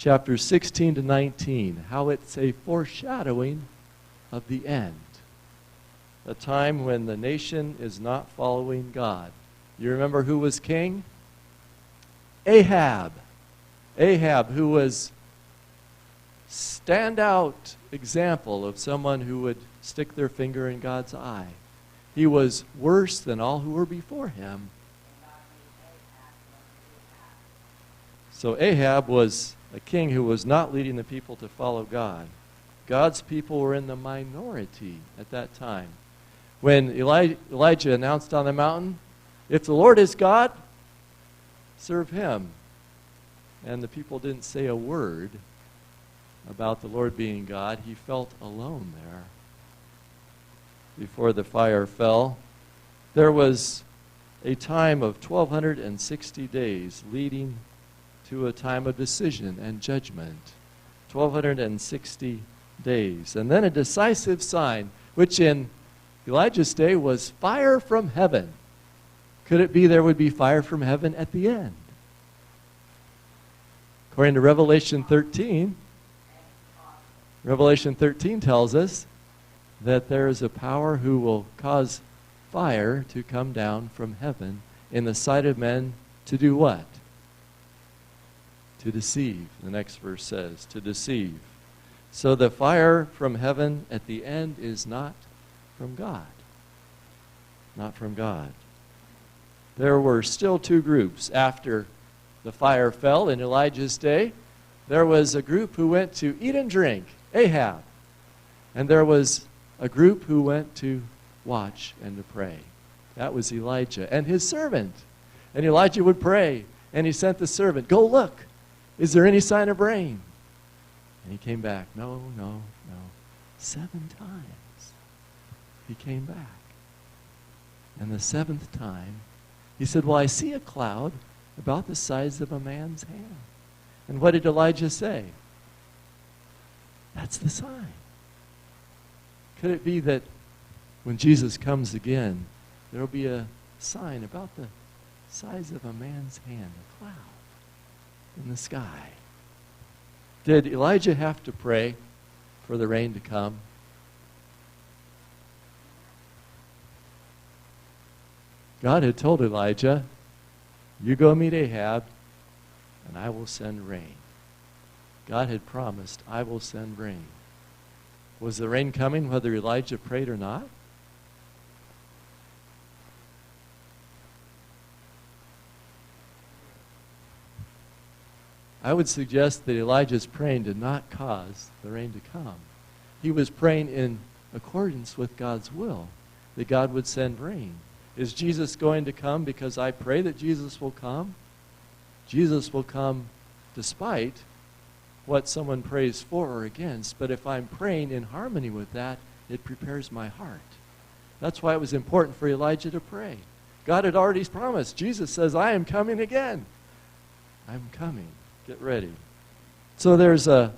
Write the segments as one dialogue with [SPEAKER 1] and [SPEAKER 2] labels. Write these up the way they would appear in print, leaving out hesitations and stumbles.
[SPEAKER 1] chapters 16 to 19, how it's a foreshadowing of the end. A time when the nation is not following God. You remember who was king? Ahab. Ahab, who was standout example of someone who would stick their finger in God's eye. He was worse than all who were before him. So Ahab was a king who was not leading the people to follow God. God's people were in the minority at that time. When Elijah announced on the mountain, if the Lord is God, serve him. And the people didn't say a word about the Lord being God. He felt alone there. Before the fire fell, there was a time of 1,260 days leading to a time of decision and judgment. 1,260 days. And then a decisive sign, which in Elijah's day was fire from heaven. Could it be there would be fire from heaven at the end? According to Revelation 13, Revelation 13 tells us that there is a power who will cause fire to come down from heaven in the sight of men to do what? To deceive. The next verse says, to deceive. So the fire from heaven at the end is not from God. Not from God. There were still two groups after the fire fell in Elijah's day. There was a group who went to eat and drink, Ahab. And there was a group who went to watch and to pray. That was Elijah and his servant. And Elijah would pray, and he sent the servant, go look. Is there any sign of rain? And he came back. No, no, no. 7 times he came back. And the 7th time, he said, well, I see a cloud about the size of a man's hand. And what did Elijah say? That's the sign. Could it be that when Jesus comes again, there will be a sign about the size of a man's hand, a cloud in the sky? Did Elijah have to pray for the rain to come? God had told Elijah, you go meet Ahab, and I will send rain. God had promised, I will send rain. Was the rain coming whether Elijah prayed or not? I would suggest that Elijah's praying did not cause the rain to come. He was praying in accordance with God's will, that God would send rain. Is Jesus going to come because I pray that Jesus will come? Jesus will come despite what someone prays for or against, but if I'm praying in harmony with that, it prepares my heart. That's why it was important for Elijah to pray. God had already promised. Jesus says, I am coming again. I'm coming. Get ready. So there's a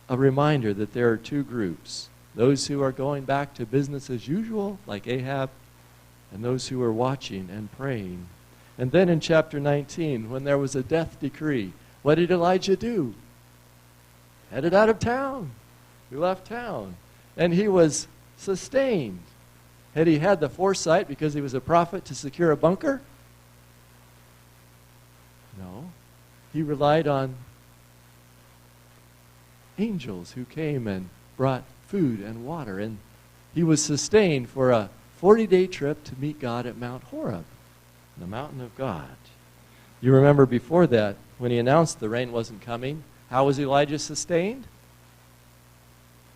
[SPEAKER 1] reminder that there are two groups. Those who are going back to business as usual, like Ahab, and those who are watching and praying. And then in chapter 19, when there was a death decree, what did Elijah do? Headed out of town. He left town. And he was sustained. Had he had the foresight, because he was a prophet, to secure a bunker? No. He relied on angels who came and brought food and water. And he was sustained for a 40-day trip to meet God at Mount Horeb, the mountain of God. You remember before that, when he announced the rain wasn't coming, how was Elijah sustained?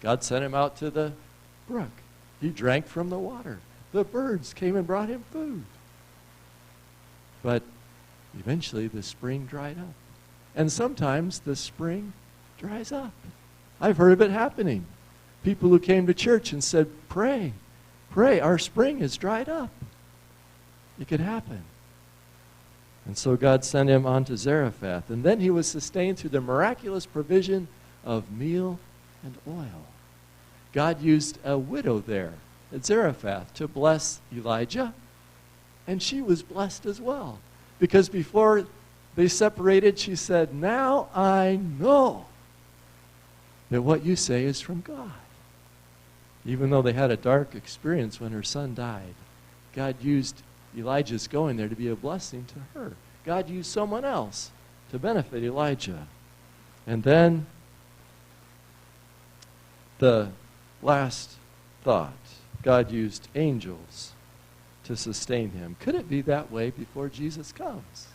[SPEAKER 1] God sent him out to the brook. He drank from the water. The birds came and brought him food. But eventually the spring dried up. And sometimes the spring dries up. I've heard of it happening. People who came to church and said, pray, pray, our spring is dried up. It could happen. And so God sent him on to Zarephath. And then he was sustained through the miraculous provision of meal and oil. God used a widow there at Zarephath to bless Elijah. And she was blessed as well. Because before they separated, she said, now I know that what you say is from God. Even though they had a dark experience when her son died, God used Elijah's going there to be a blessing to her. God used someone else to benefit Elijah. And then the last thought, God used angels to sustain him. Could it be that way before Jesus comes?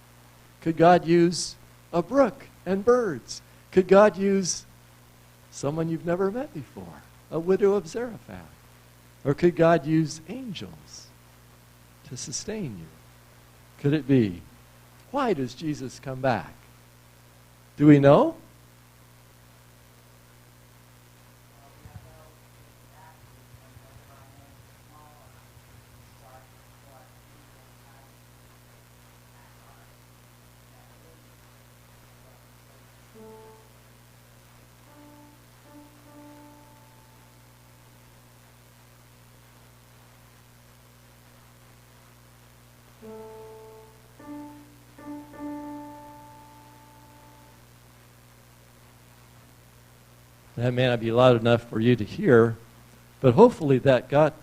[SPEAKER 1] Could God use a brook and birds? Could God use someone you've never met before, a widow of Zarephath? Or could God use angels to sustain you? Could it be? Why does Jesus come back? Do we know? That may not be loud enough for you to hear, but hopefully that got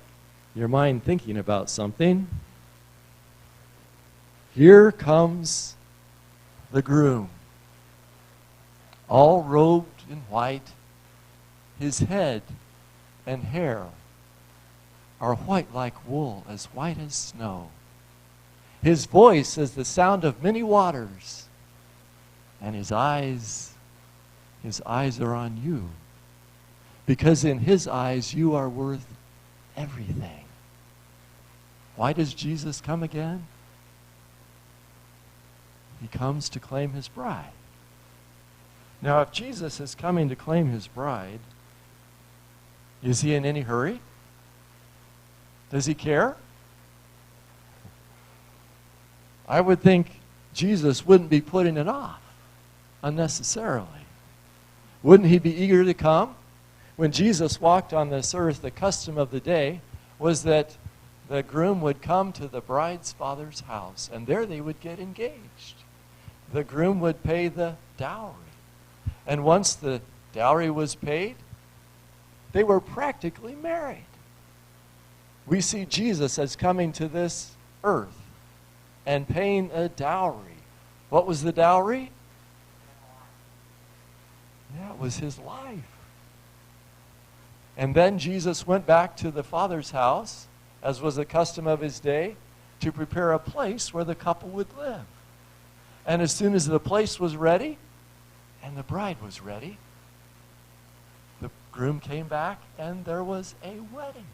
[SPEAKER 1] your mind thinking about something. Here comes the groom, all robed in white. His head and hair are white like wool, as white as snow. His voice is the sound of many waters, and his eyes are on you. Because in his eyes you are worth everything. Why does Jesus come again? He comes to claim his bride. Now, if Jesus is coming to claim his bride, is he in any hurry? Does he care? I would think Jesus wouldn't be putting it off unnecessarily. Wouldn't he be eager to come? When Jesus walked on this earth, the custom of the day was that the groom would come to the bride's father's house, and there they would get engaged. The groom would pay the dowry. And once the dowry was paid, they were practically married. We see Jesus as coming to this earth and paying a dowry. What was the dowry? Yeah, it was his life. And then Jesus went back to the Father's house, as was the custom of his day, to prepare a place where the couple would live. And as soon as the place was ready, and the bride was ready, the groom came back, and there was a wedding.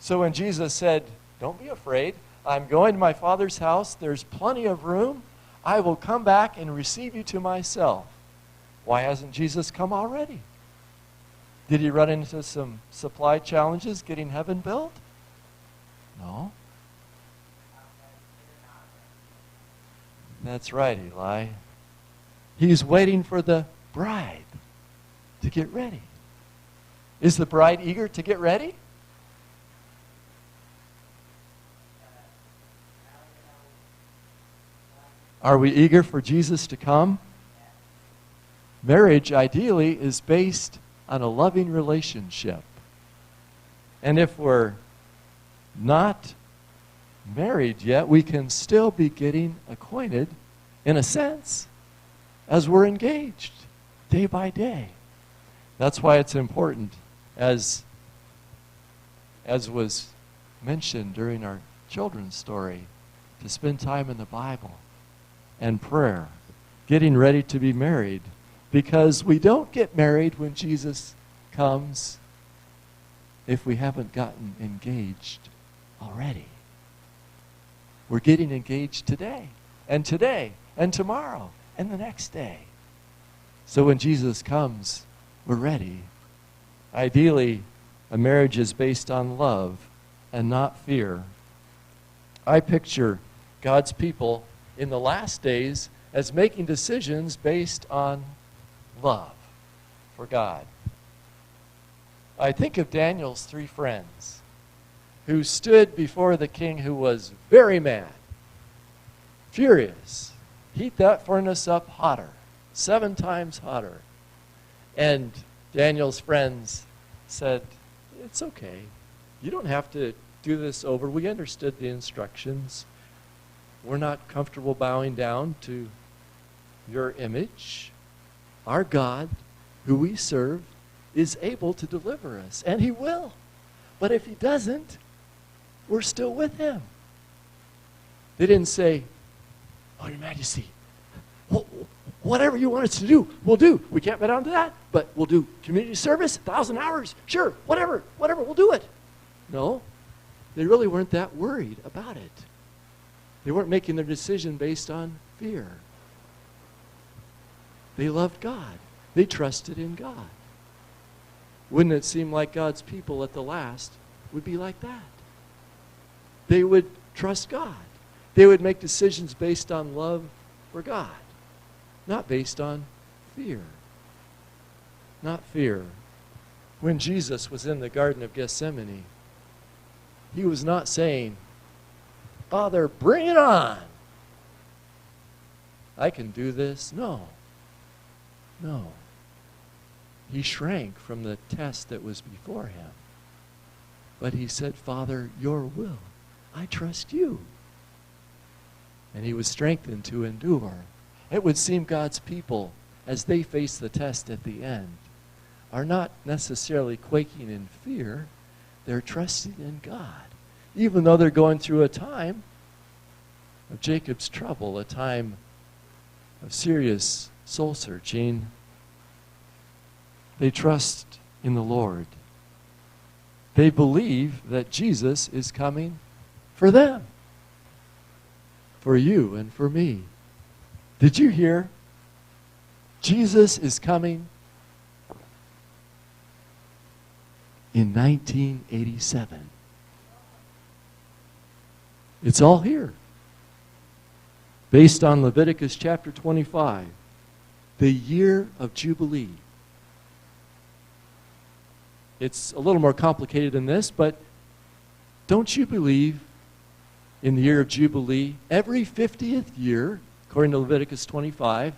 [SPEAKER 1] So when Jesus said, "Don't be afraid, I'm going to my Father's house, there's plenty of room, I will come back and receive you to myself," why hasn't Jesus come already? Did he run into some supply challenges getting heaven built? No. That's right, Eli. He's waiting for the bride to get ready. Is the bride eager to get ready? Are we eager for Jesus to come? Marriage, ideally, is based on a loving relationship. And if we're not married yet, we can still be getting acquainted, in a sense, as we're engaged, day by day. That's why it's important, as was mentioned during our children's story, to spend time in the Bible and prayer, getting ready to be married. Because we don't get married when Jesus comes if we haven't gotten engaged already. We're getting engaged today, and tomorrow, and the next day. So when Jesus comes, we're ready. Ideally, a marriage is based on love and not fear. I picture God's people in the last days as making decisions based on love for God. I think of Daniel's 3 friends who stood before the king, who was very mad, furious. Heat that furnace up hotter, 7 times hotter. And Daniel's friends said, it's okay. You don't have to do this over. We understood the instructions. We're not comfortable bowing down to your image. Our God, who we serve, is able to deliver us, and he will. But if he doesn't, we're still with him. They didn't say, oh, your majesty, whatever you want us to do, we'll do. We can't bow down to that, but we'll do community service, 1,000 hours, sure, whatever, we'll do it. No, they really weren't that worried about it. They weren't making their decision based on fear. They loved God. They trusted in God. Wouldn't it seem like God's people at the last would be like that? They would trust God. They would make decisions based on love for God, not based on fear. Not fear. When Jesus was in the Garden of Gethsemane, he was not saying, Father, bring it on. I can do this. No. No. He shrank from the test that was before him. But he said, Father, your will. I trust you. And he was strengthened to endure. It would seem God's people, as they face the test at the end, are not necessarily quaking in fear. They're trusting in God. Even though they're going through a time of Jacob's trouble, a time of serious soul searching, they trust in the Lord. They believe that Jesus is coming for them, for you and for me. Did you hear? Jesus is coming in 1987. It's all here. Based on Leviticus chapter 25, the year of Jubilee. It's a little more complicated than this, but don't you believe in the year of Jubilee, every 50th year, according to Leviticus 25,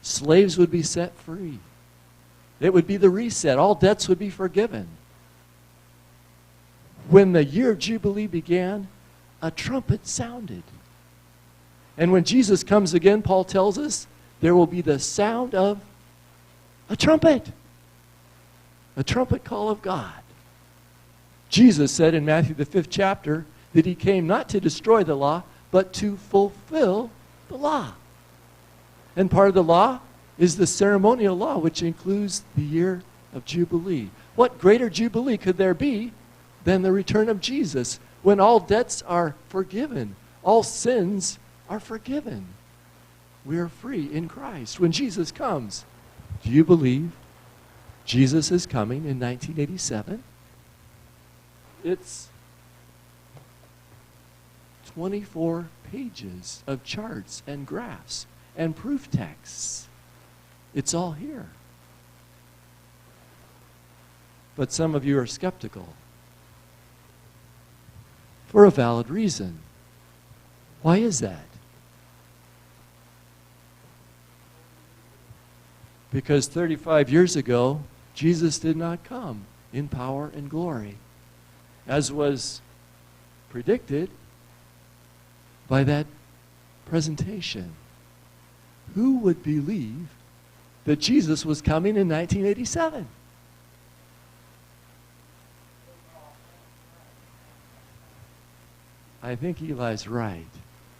[SPEAKER 1] slaves would be set free. It would be the reset. All debts would be forgiven. When the year of Jubilee began, a trumpet sounded. And when Jesus comes again, Paul tells us, there will be the sound of a trumpet. A trumpet call of God. Jesus said in Matthew the 5th chapter that he came not to destroy the law, but to fulfill the law. And part of the law is the ceremonial law, which includes the year of Jubilee. What greater Jubilee could there be than the return of Jesus, when all debts are forgiven, all sins are forgiven. We are free in Christ. When Jesus comes, do you believe Jesus is coming in 1987? It's 24 pages of charts and graphs and proof texts. It's all here. But some of you are skeptical for a valid reason. Why is that? Because 35 years ago, Jesus did not come in power and glory, as was predicted by that presentation. Who would believe that Jesus was coming in 1987? I think Eli's right.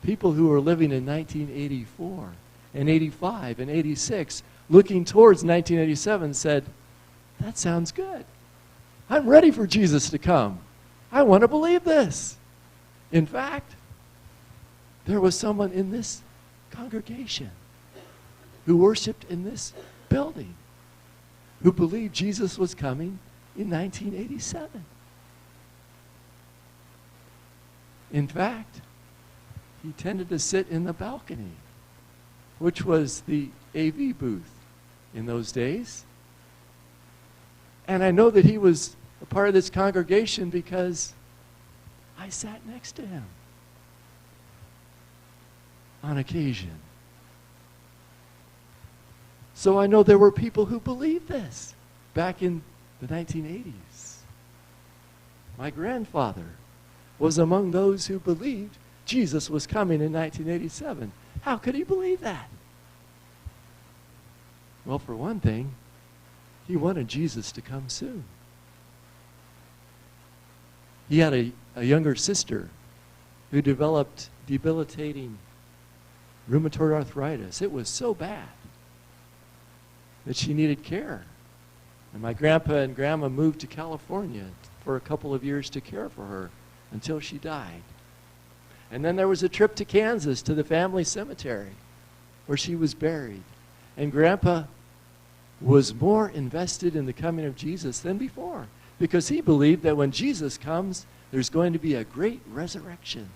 [SPEAKER 1] People who were living in 1984 and 85 and 86, looking towards 1987, said, that sounds good. I'm ready for Jesus to come. I want to believe this. In fact, there was someone in this congregation who worshiped in this building who believed Jesus was coming in 1987. In fact, he tended to sit in the balcony, which was the AV booth in those days. And I know that he was a part of this congregation because I sat next to him on occasion. So I know there were people who believed this. back in the 1980s. My grandfather was among those who believed Jesus was coming in 1987. How could he believe that? Well, for one thing, he wanted Jesus to come soon. He had a younger sister who developed debilitating rheumatoid arthritis. It was so bad that she needed care. And my grandpa and grandma moved to California for a couple of years to care for her until she died. And then there was a trip to Kansas to the family cemetery where she was buried. And Grandpa was more invested in the coming of Jesus than before, because he believed that when Jesus comes, there's going to be a great resurrection.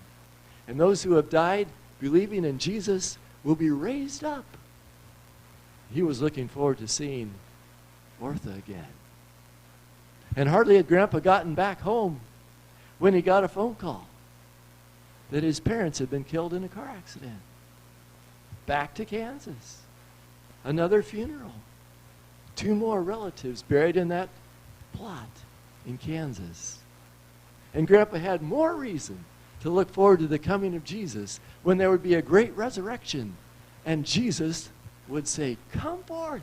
[SPEAKER 1] And those who have died believing in Jesus will be raised up. He was looking forward to seeing Ortha again. And hardly had Grandpa gotten back home when he got a phone call that his parents had been killed in a car accident. Back to Kansas. Another funeral. 2 more relatives buried in that plot in Kansas. And Grandpa had more reason to look forward to the coming of Jesus, when there would be a great resurrection and Jesus would say, "Come forth."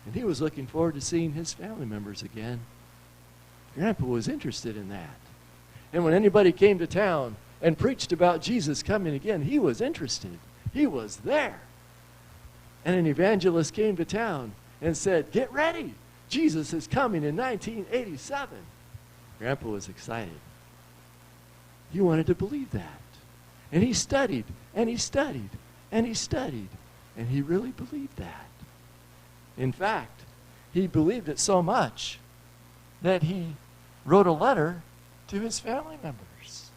[SPEAKER 1] And he was looking forward to seeing his family members again. Grandpa was interested in that. And when anybody came to town and preached about Jesus coming again, he was interested. He was there. And an evangelist came to town and said, "Get ready. Jesus is coming in 1987. Grandpa was excited. He wanted to believe that. And he studied, and he studied, and he studied, and he really believed that. In fact, he believed it so much that he wrote a letter to his family members.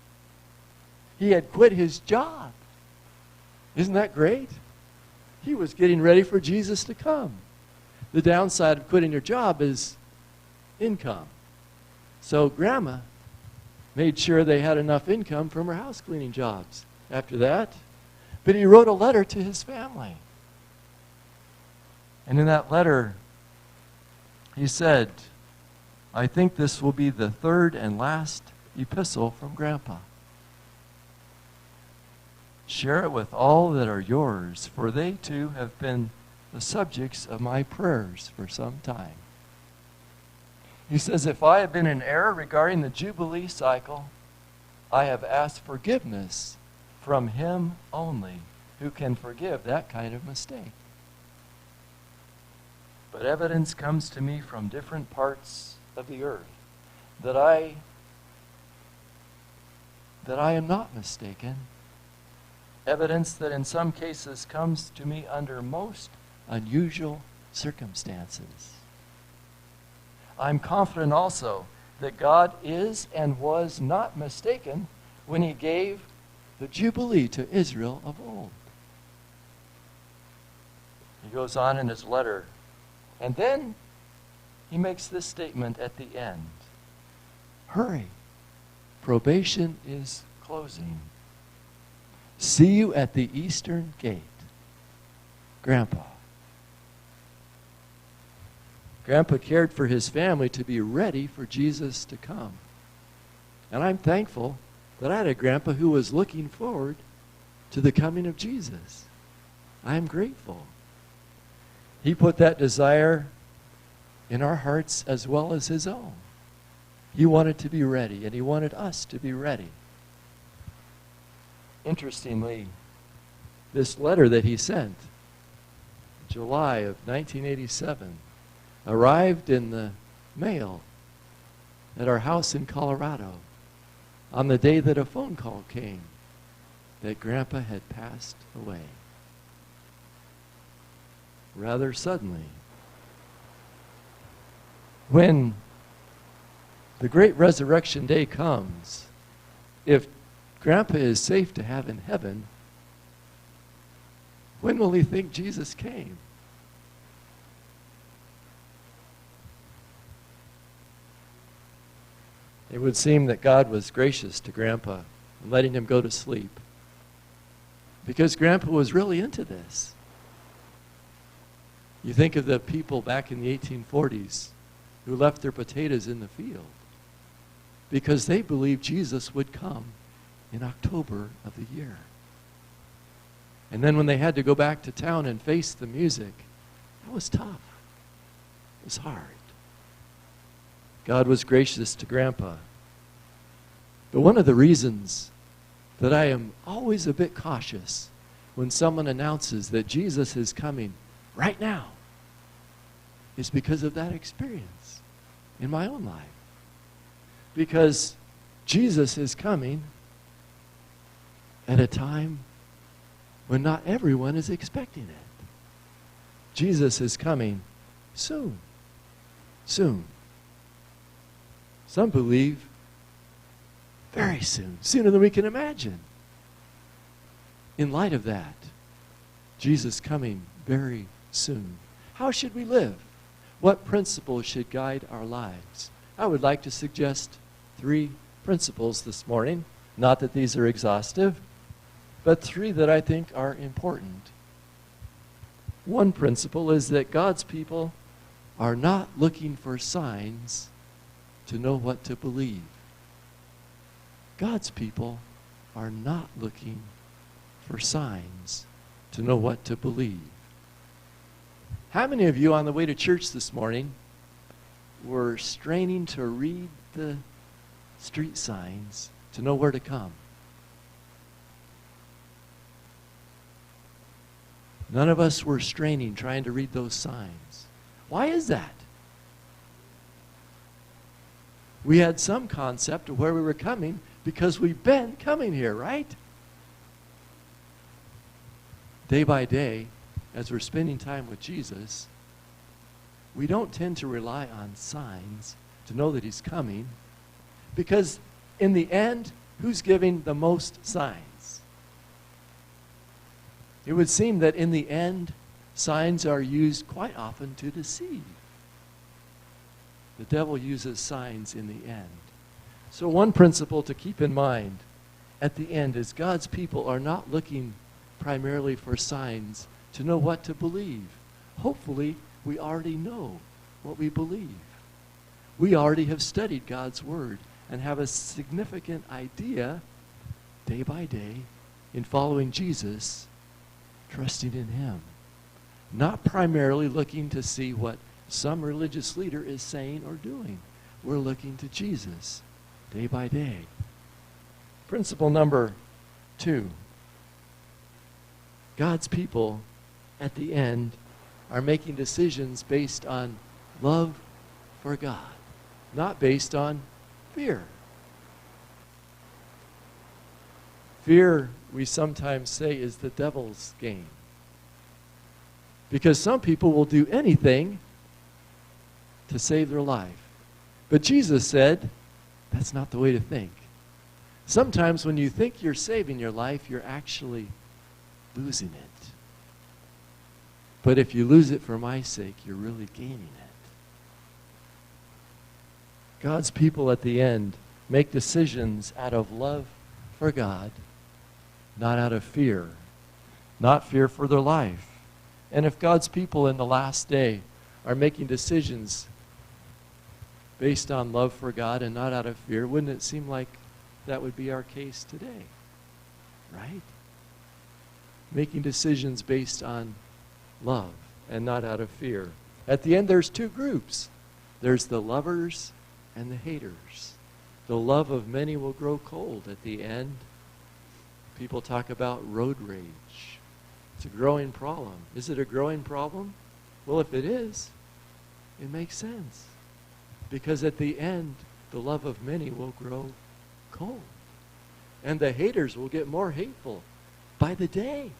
[SPEAKER 1] He had quit his job. Isn't that great? He was getting ready for Jesus to come. The downside of quitting your job is income. So Grandma made sure they had enough income from her house cleaning jobs after that. But he wrote a letter to his family. And in that letter, he said, "I think this will be the 3rd and last epistle from Grandpa. Share it with all that are yours, for they too have been the subjects of my prayers for some time." He says, "If I have been in error regarding the Jubilee cycle, I have asked forgiveness from Him only, who can forgive that kind of mistake. But evidence comes to me from different parts of the earth that I am not mistaken. Evidence that in some cases comes to me under most unusual circumstances. I'm confident also that God is and was not mistaken when He gave the Jubilee to Israel of old." He goes on in his letter, and then he makes this statement at the end: "Hurry, probation is closing. See you at the eastern gate, Grandpa." Grandpa cared for his family to be ready for Jesus to come. And I'm thankful that I had a grandpa who was looking forward to the coming of Jesus. I'm grateful. He put that desire in our hearts as well as his own. He wanted to be ready, and he wanted us to be ready. Interestingly, this letter that he sent, July of 1987, arrived in the mail at our house in Colorado on the day that a phone call came that Grandpa had passed away. Rather suddenly. When the great resurrection day comes, if Grandpa is safe to have in heaven, when will he think Jesus came? It would seem that God was gracious to Grandpa in letting him go to sleep, because Grandpa was really into this. You think of the people back in the 1840s who left their potatoes in the field because they believed Jesus would come in October of the year. And then when they had to go back to town and face the music, that was tough. It was hard. God was gracious to Grandpa. But one of the reasons that I am always a bit cautious when someone announces that Jesus is coming right now is because of that experience in my own life. Because Jesus is coming at a time when not everyone is expecting it. Jesus is coming soon. Soon. Some believe very soon, sooner than we can imagine. In light of that, Jesus coming very soon. How should we live? What principles should guide our lives? I would like to suggest 3 principles this morning. Not that these are exhaustive, but 3 that I think are important. One principle is that God's people are not looking for signs to know what to believe. God's people are not looking for signs to know what to believe. How many of you on the way to church this morning were straining to read the street signs to know where to come? None of us were straining trying to read those signs. Why is that? We had some concept of where we were coming because we've been coming here, right? Day by day, as we're spending time with Jesus, we don't tend to rely on signs to know that he's coming, because in the end, who's giving the most signs? It would seem that in the end, signs are used quite often to deceive. The devil uses signs in the end. So one principle to keep in mind at the end is God's people are not looking primarily for signs to know what to believe. Hopefully, we already know what we believe. We already have studied God's Word and have a significant idea, day by day, in following Jesus, trusting in him. Not primarily looking to see what some religious leader is saying or doing. We're looking to Jesus, day by day. Principle number 2. God's people, at the end, are making decisions based on love for God, not based on fear. Fear, we sometimes say, is the devil's game. Because some people will do anything to save their life. But Jesus said, that's not the way to think. Sometimes when you think you're saving your life, you're actually losing it. But if you lose it for my sake, you're really gaining it. God's people at the end make decisions out of love for God, not out of fear, not fear for their life. And if God's people in the last day are making decisions based on love for God and not out of fear, wouldn't it seem like that would be our case today? Right? Making decisions based on love and not out of fear. At the end, there's 2 groups. There's the lovers and the haters. The love of many will grow cold at the end. People talk about road rage. It's a growing problem. Is it a growing problem? Well, if it is, it makes sense. Because at the end, the love of many will grow cold. And the haters will get more hateful by the day.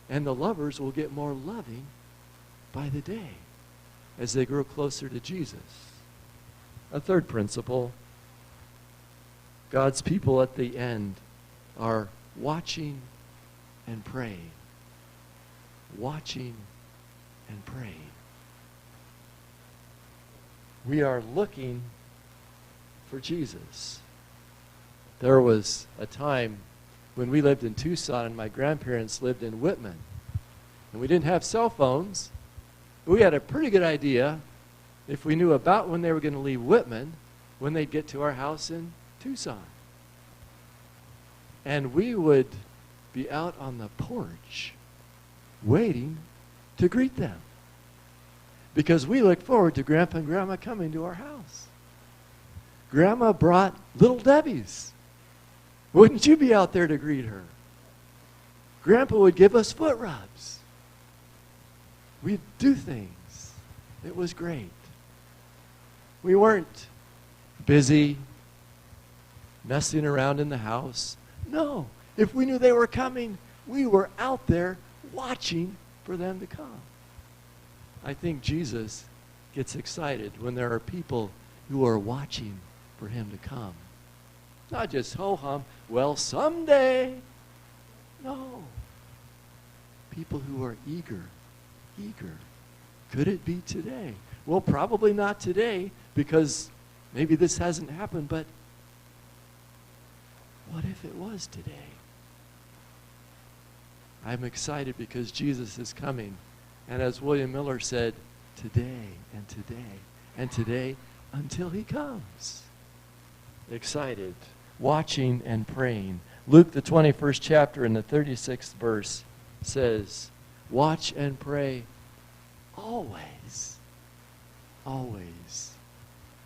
[SPEAKER 1] And the lovers will get more loving by the day as they grow closer to Jesus. A third principle, God's people at the end are watching and praying. Watching and praying. We are looking for Jesus. There was a time when we lived in Tucson and my grandparents lived in Whitman. And we didn't have cell phones, but we had a pretty good idea if we knew about when they were going to leave Whitman, when they'd get to our house in Tucson. And we would be out on the porch waiting to greet them, because we looked forward to Grandpa and Grandma coming to our house. Grandma brought Little Debbie's. Wouldn't you be out there to greet her? Grandpa would give us foot rubs. We'd do things. It was great. We weren't busy messing around in the house. No. If we knew they were coming, we were out there watching for them to come. I think Jesus gets excited when there are people who are watching for him to come. Not just ho-hum, well, someday. No. People who are eager. Could it be today? Well, probably not today, because maybe this hasn't happened, but what if it was today? I'm excited because Jesus is coming. And as William Miller said, today and today and today until he comes. Excited, watching and praying. Luke, the 21st chapter and the 36th verse says, watch and pray always, always,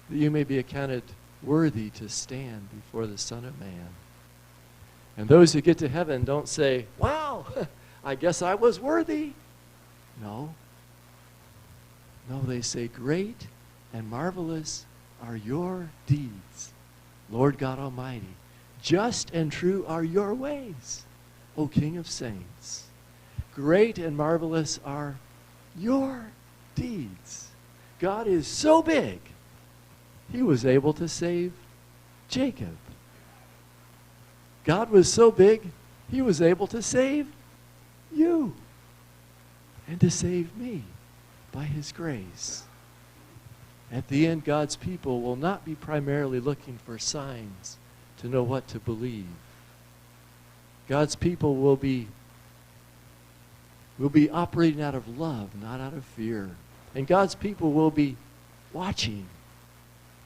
[SPEAKER 1] that you may be accounted worthy to stand before the Son of Man. And those who get to heaven don't say, wow, I guess I was worthy. No. No, they say, great and marvelous are your deeds, Lord God Almighty. Just and true are your ways, O King of saints. Great and marvelous are your deeds. God is so big, he was able to save Jacob. God was so big, he was able to save you and to save me by his grace. At the end, God's people will not be primarily looking for signs to know what to believe. God's people will be operating out of love, not out of fear. And God's people will be watching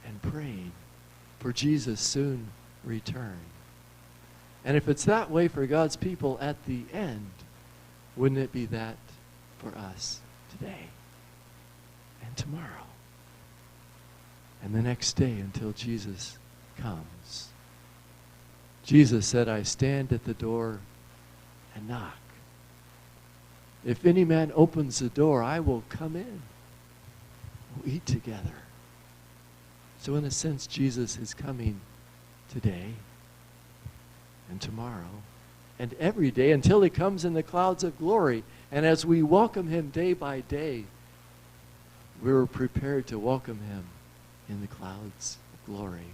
[SPEAKER 1] and praying for Jesus' soon return. And if it's that way for God's people at the end, wouldn't it be that for us today and tomorrow and the next day until Jesus comes? Jesus said, I stand at the door and knock. If any man opens the door, I will come in. We'll eat together. So in a sense, Jesus is coming today and tomorrow and every day until he comes in the clouds of glory. And as we welcome him day by day, we're prepared to welcome him in the clouds of glory.